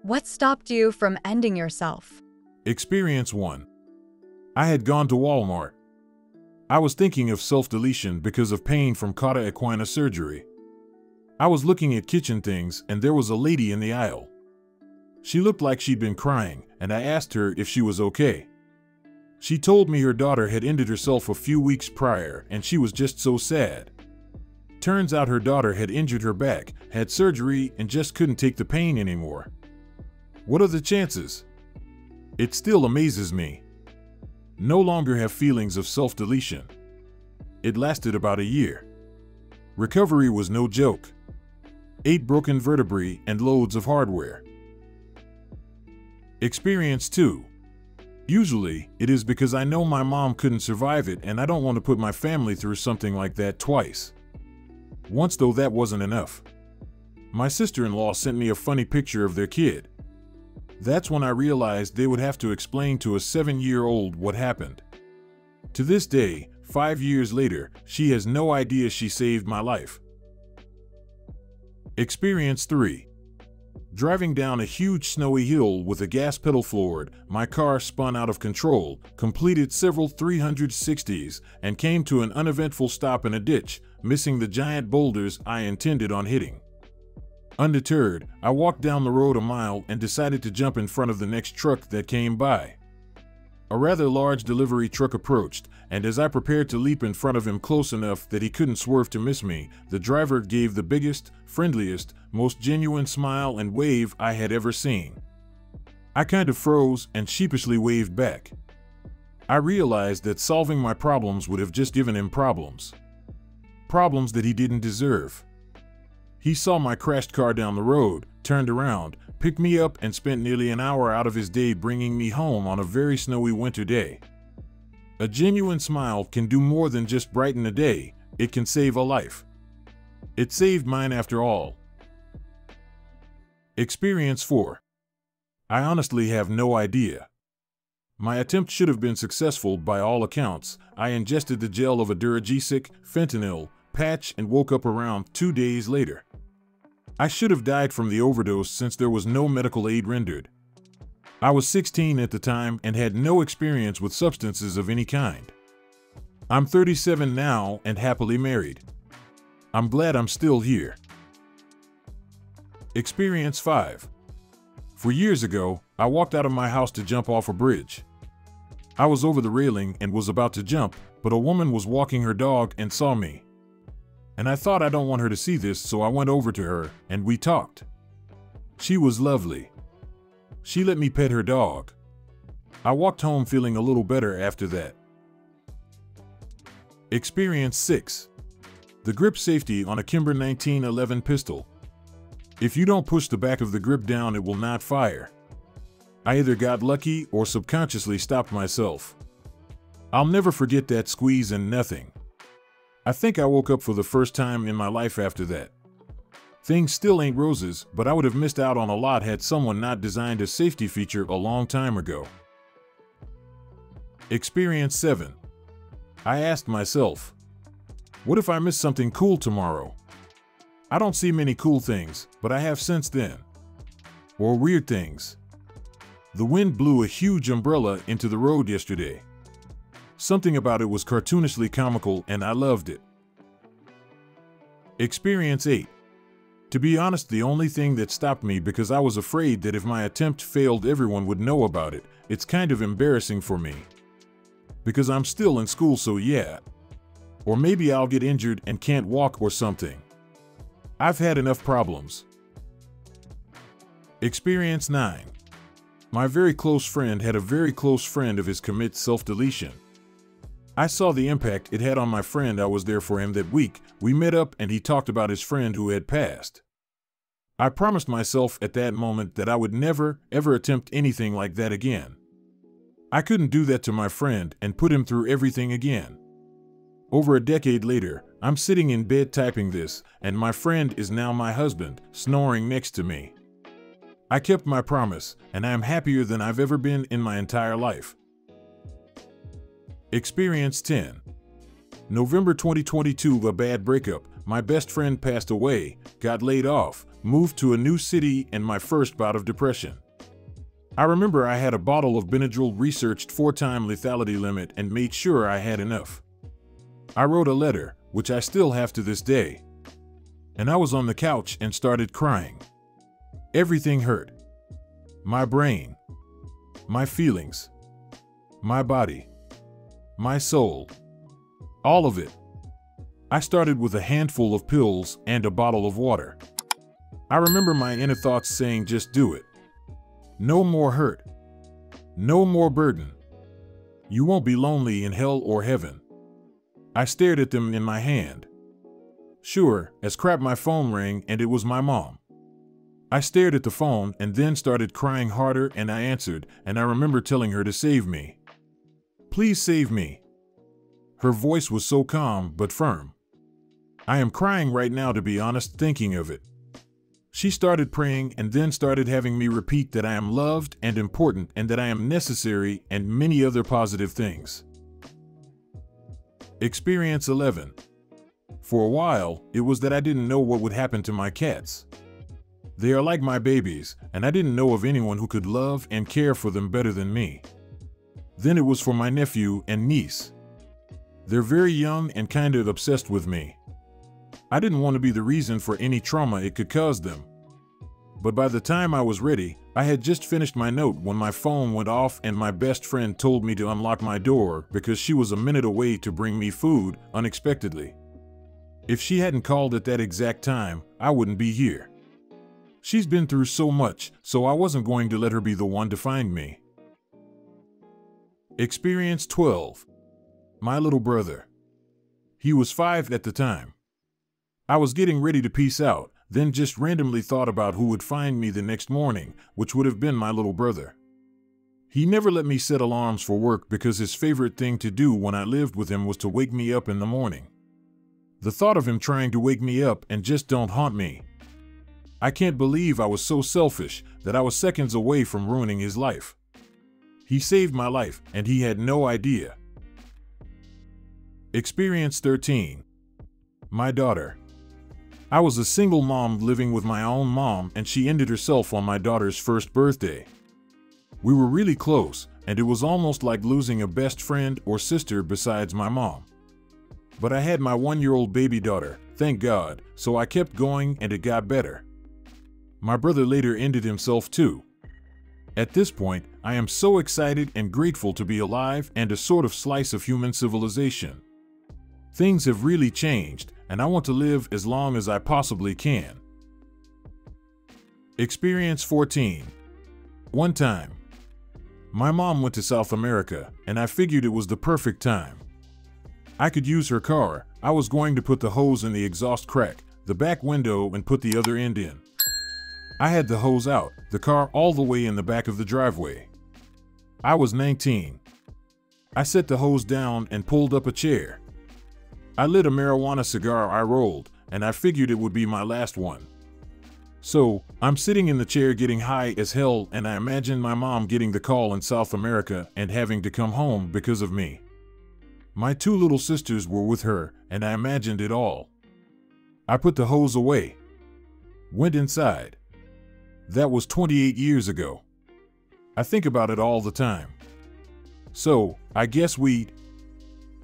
What stopped you from ending yourself? Experience 1. I had gone to Walmart. I was thinking of self-deletion because of pain from cauda equina surgery. I was looking at kitchen things and there was a lady in the aisle. She looked like she'd been crying, and I asked her if she was okay. She told me her daughter had ended herself a few weeks prior and she was just so sad. Turns out her daughter had injured her back, had surgery, and just couldn't take the pain anymore. What are the chances? It still amazes me. No longer have feelings of self-deletion. It lasted about a year. Recovery was no joke. 8 broken vertebrae and loads of hardware. Experience 2. Usually, it is because I know my mom couldn't survive it and I don't want to put my family through something like that twice. Once though, that wasn't enough. My sister-in-law sent me a funny picture of their kid. That's when I realized they would have to explain to a 7-year-old what happened. To this day, 5 years later, she has no idea she saved my life. Experience 3. Driving down a huge snowy hill with a gas pedal floored, my car spun out of control, completed several 360s, and came to an uneventful stop in a ditch, missing the giant boulders I intended on hitting. Undeterred, I walked down the road a mile and decided to jump in front of the next truck that came by. A rather large delivery truck approached, and as I prepared to leap in front of him close enough that he couldn't swerve to miss me, the driver gave the biggest, friendliest, most genuine smile and wave I had ever seen. I kind of froze and sheepishly waved back. I realized that solving my problems would have just given him problems. Problems that he didn't deserve. He saw my crashed car down the road, turned around, picked me up, and spent nearly an hour out of his day bringing me home on a very snowy winter day. A genuine smile can do more than just brighten a day, it can save a life. It saved mine after all. Experience 4. I honestly have no idea. My attempt should have been successful by all accounts. I ingested the gel of a Duragesic, fentanyl, patch and woke up around 2 days later. I should have died from the overdose since there was no medical aid rendered. I was 16 at the time and had no experience with substances of any kind. I'm 37 now and happily married. I'm glad I'm still here. Experience 5. 4 years ago, I walked out of my house to jump off a bridge. I was over the railing and was about to jump, but a woman was walking her dog and saw me. And I thought I don't want her to see this, so I went over to her and we talked. She was lovely. She let me pet her dog. I walked home feeling a little better after that. Experience 6. The grip safety on a Kimber 1911 pistol. If you don't push the back of the grip down, it will not fire. I either got lucky or subconsciously stopped myself. I'll never forget that squeeze and nothing. I think I woke up for the first time in my life after that. Things still ain't roses, but I would have missed out on a lot had someone not designed a safety feature a long time ago. Experience 7. I asked myself, what if I miss something cool tomorrow? I don't see many cool things, but I have since then. Or weird things. The wind blew a huge umbrella into the road yesterday. Something about it was cartoonishly comical and I loved it. Experience 8. To be honest, the only thing that stopped me because I was afraid that if my attempt failed everyone would know about it. It's kind of embarrassing for me. Because I'm still in school, so yeah. Or maybe I'll get injured and can't walk or something. I've had enough problems. Experience 9. My very close friend had a very close friend of his commit self-deletion. I saw the impact it had on my friend. I was there for him that week. We met up and he talked about his friend who had passed. I promised myself at that moment that I would never, ever attempt anything like that again. I couldn't do that to my friend and put him through everything again. Over a decade later, I'm sitting in bed typing this, and my friend is now my husband, snoring next to me. I kept my promise, and I am happier than I've ever been in my entire life. Experience 10. November 2022, a bad breakup. My best friend passed away, got laid off, moved to a new city, and my first bout of depression. I remember I had a bottle of Benadryl, researched 4-time lethality limit, and made sure I had enough. I wrote a letter, which I still have to this day. And I was on the couch and started crying. Everything hurt. My brain, my feelings, my body, my soul, all of it. I started with a handful of pills and a bottle of water. I remember my inner thoughts saying, just do it. No more hurt. No more burden. You won't be lonely in hell or heaven. I stared at them in my hand. Sure as crap, my phone rang and it was my mom. I stared at the phone and then started crying harder, and I answered, and I remember telling her to save me. Please save me. Her voice was so calm but firm. I am crying right now, to be honest, thinking of it. She started praying and then started having me repeat that I am loved and important and that I am necessary, and many other positive things. Experience 11. For a while, it was that I didn't know what would happen to my cats. They are like my babies, and I didn't know of anyone who could love and care for them better than me. Then it was for my nephew and niece. They're very young and kind of obsessed with me. I didn't want to be the reason for any trauma it could cause them. But by the time I was ready, I had just finished my note when my phone went off and my best friend told me to unlock my door because she was a minute away to bring me food unexpectedly. If she hadn't called at that exact time, I wouldn't be here. She's been through so much, so I wasn't going to let her be the one to find me. Experience 12. My little brother. He was 5 at the time. I was getting ready to peace out, then just randomly thought about who would find me the next morning, which would have been my little brother. He never let me set alarms for work because his favorite thing to do when I lived with him was to wake me up in the morning. The thought of him trying to wake me up and just don't haunt me. I can't believe I was so selfish that I was seconds away from ruining his life. He saved my life, and he had no idea. Experience 13. My daughter. I was a single mom living with my own mom, and she ended herself on my daughter's first birthday. We were really close, and it was almost like losing a best friend or sister besides my mom. But I had my 1-year-old baby daughter, thank God, so I kept going and it got better. My brother later ended himself too. At this point, I am so excited and grateful to be alive and a sort of slice of human civilization. Things have really changed, and I want to live as long as I possibly can. Experience 14. One time, my mom went to South America, and I figured it was the perfect time. I could use her car. I was going to put the hose in the exhaust crack, the back window, and put the other end in. I had the hose out, the car all the way in the back of the driveway. I was 19. I set the hose down and pulled up a chair. I lit a marijuana cigar I rolled, and I figured it would be my last one. So, I'm sitting in the chair getting high as hell, and I imagined my mom getting the call in South America and having to come home because of me. My 2 little sisters were with her, and I imagined it all. I put the hose away. Went inside. That was 28 years ago. I think about it all the time. So, I guess weed.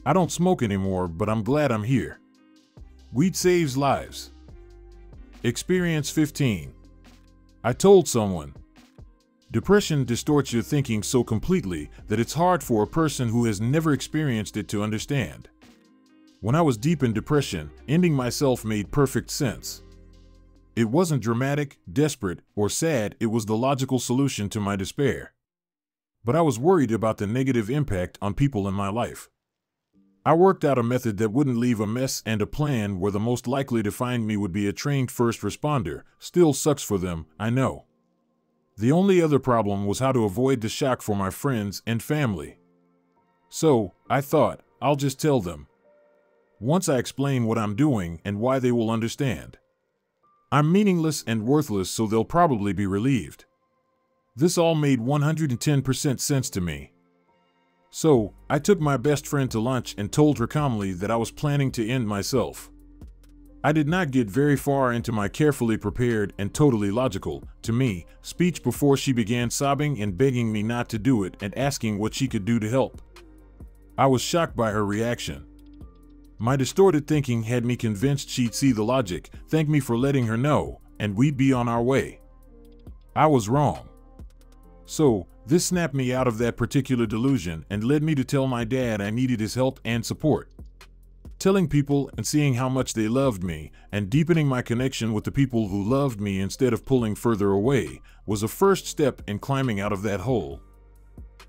I don't smoke anymore, but I'm glad I'm here. Weed saves lives. Experience 15. I told someone. Depression distorts your thinking so completely that it's hard for a person who has never experienced it to understand. When I was deep in depression, ending myself made perfect sense. It wasn't dramatic, desperate, or sad, it was the logical solution to my despair. But I was worried about the negative impact on people in my life. I worked out a method that wouldn't leave a mess and a plan where the most likely to find me would be a trained first responder. Still sucks for them, I know. The only other problem was how to avoid the shock for my friends and family. So, I thought, I'll just tell them. Once I explain what I'm doing and why, they will understand. I'm meaningless and worthless, so they'll probably be relieved. This all made 110% sense to me. So, I took my best friend to lunch and told her calmly that I was planning to end myself. I did not get very far into my carefully prepared and totally logical, to me, speech before she began sobbing and begging me not to do it and asking what she could do to help. I was shocked by her reaction. My distorted thinking had me convinced she'd see the logic, thank me for letting her know, and we'd be on our way. I was wrong. So, this snapped me out of that particular delusion and led me to tell my dad I needed his help and support. Telling people and seeing how much they loved me, and deepening my connection with the people who loved me instead of pulling further away, was a first step in climbing out of that hole.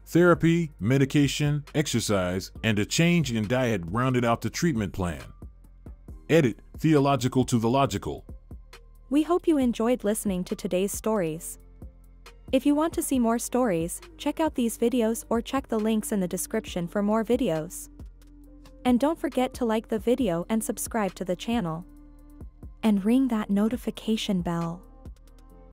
Therapy, medication, exercise, and a change in diet rounded out the treatment plan. Edit, theological to the logical. We hope you enjoyed listening to today's stories. If you want to see more stories, check out these videos or check the links in the description for more videos. And don't forget to like the video and subscribe to the channel. And ring that notification bell.